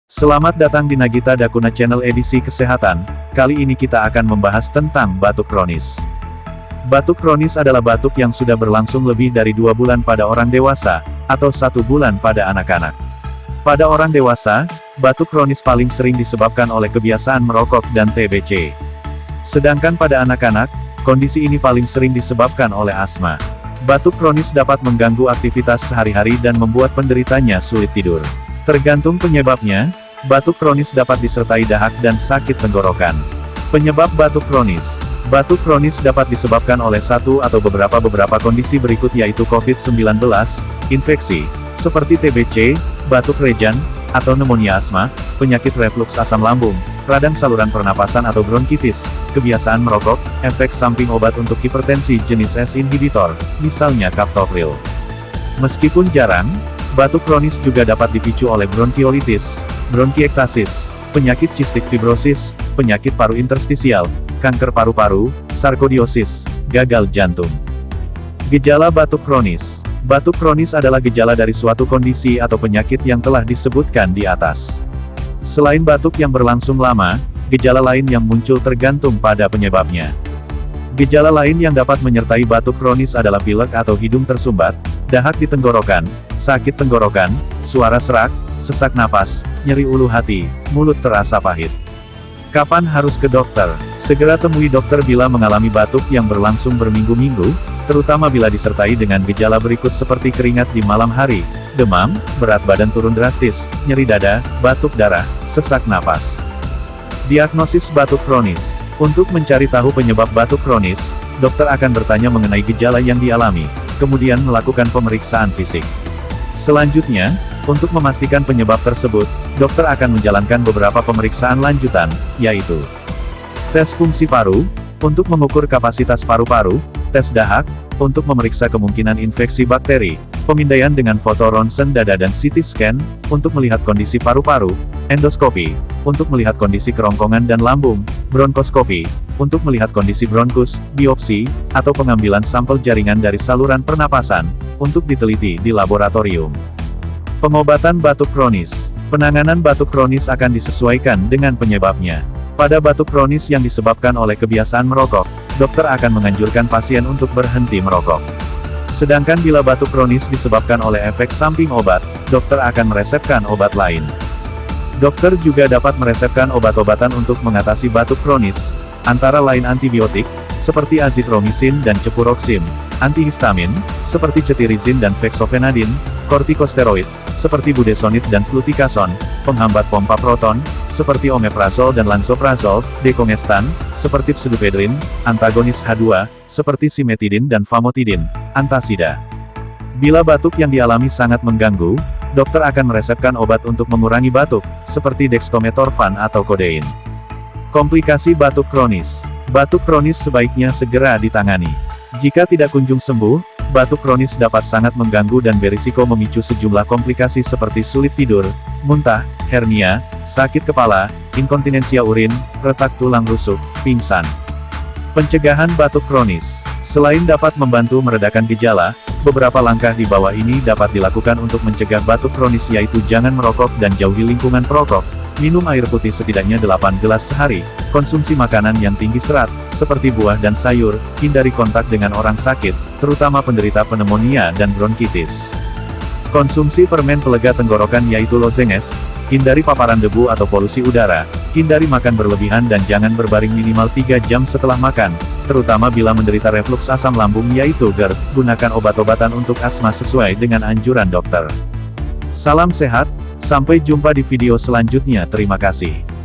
Selamat datang di Nagita Dakuna Channel edisi kesehatan. Kali ini kita akan membahas tentang batuk kronis. Batuk kronis adalah batuk yang sudah berlangsung lebih dari 2 bulan pada orang dewasa, atau 1 bulan pada anak-anak. Pada orang dewasa, batuk kronis paling sering disebabkan oleh kebiasaan merokok dan TBC. Sedangkan pada anak-anak, kondisi ini paling sering disebabkan oleh asma. Batuk kronis dapat mengganggu aktivitas sehari-hari dan membuat penderitanya sulit tidur. Tergantung penyebabnya, batuk kronis dapat disertai dahak dan sakit tenggorokan. Penyebab batuk kronis. Batuk kronis dapat disebabkan oleh satu atau beberapa kondisi berikut yaitu COVID-19, infeksi, seperti TBC, batuk rejan, atau pneumonia asma, penyakit refluks asam lambung, radang saluran pernapasan atau bronkitis, kebiasaan merokok, efek samping obat untuk hipertensi jenis S inhibitor, misalnya captopril. Meskipun jarang, batuk kronis juga dapat dipicu oleh bronkiolitis, bronkiektasis, penyakit cistik fibrosis, penyakit paru interstisial, kanker paru-paru, sarkoidosis, gagal jantung. Gejala batuk kronis. Batuk kronis adalah gejala dari suatu kondisi atau penyakit yang telah disebutkan di atas. Selain batuk yang berlangsung lama, gejala lain yang muncul tergantung pada penyebabnya. Gejala lain yang dapat menyertai batuk kronis adalah pilek atau hidung tersumbat, dahak di tenggorokan, sakit tenggorokan, suara serak, sesak napas, nyeri ulu hati, mulut terasa pahit. Kapan harus ke dokter? Segera temui dokter bila mengalami batuk yang berlangsung berminggu-minggu, terutama bila disertai dengan gejala berikut seperti keringat di malam hari, demam, berat badan turun drastis, nyeri dada, batuk darah, sesak napas. Diagnosis batuk kronis. Untuk mencari tahu penyebab batuk kronis, dokter akan bertanya mengenai gejala yang dialami, kemudian melakukan pemeriksaan fisik. Selanjutnya, untuk memastikan penyebab tersebut, dokter akan menjalankan beberapa pemeriksaan lanjutan, yaitu tes fungsi paru, untuk mengukur kapasitas paru-paru, tes dahak, untuk memeriksa kemungkinan infeksi bakteri, pemindaian dengan foto ronsen dada dan CT scan, untuk melihat kondisi paru-paru, endoskopi, untuk melihat kondisi kerongkongan dan lambung, bronkoskopi, untuk melihat kondisi bronkus, biopsi, atau pengambilan sampel jaringan dari saluran pernapasan, untuk diteliti di laboratorium. Pengobatan batuk kronis. Penanganan batuk kronis akan disesuaikan dengan penyebabnya. Pada batuk kronis yang disebabkan oleh kebiasaan merokok, dokter akan menganjurkan pasien untuk berhenti merokok. Sedangkan bila batuk kronis disebabkan oleh efek samping obat, dokter akan meresepkan obat lain. Dokter juga dapat meresepkan obat-obatan untuk mengatasi batuk kronis, antara lain antibiotik, seperti azitromisin dan cefuroxim, antihistamin, seperti cetirizin dan fexofenadin, kortikosteroid, seperti budesonid dan fluticasone, penghambat pompa proton, seperti omeprazol dan lansoprazol, dekongestan, seperti pseudoephedrine, antagonis H2, seperti simetidin dan famotidin, antasida. Bila batuk yang dialami sangat mengganggu, dokter akan meresepkan obat untuk mengurangi batuk, seperti dextrometorphan atau kodein. Komplikasi batuk kronis. Batuk kronis sebaiknya segera ditangani. Jika tidak kunjung sembuh, batuk kronis dapat sangat mengganggu dan berisiko memicu sejumlah komplikasi seperti sulit tidur, muntah, hernia, sakit kepala, inkontinensia urin, retak tulang rusuk, pingsan. Pencegahan batuk kronis. Selain dapat membantu meredakan gejala, beberapa langkah di bawah ini dapat dilakukan untuk mencegah batuk kronis yaitu jangan merokok dan jauhi lingkungan perokok, minum air putih setidaknya 8 gelas sehari, konsumsi makanan yang tinggi serat, seperti buah dan sayur, hindari kontak dengan orang sakit, terutama penderita pneumonia dan bronkitis. Konsumsi permen pelega tenggorokan yaitu lozenges, hindari paparan debu atau polusi udara, hindari makan berlebihan dan jangan berbaring minimal 3 jam setelah makan, terutama bila menderita refluks asam lambung yaitu GERD, gunakan obat-obatan untuk asma sesuai dengan anjuran dokter. Salam sehat, sampai jumpa di video selanjutnya. Terima kasih.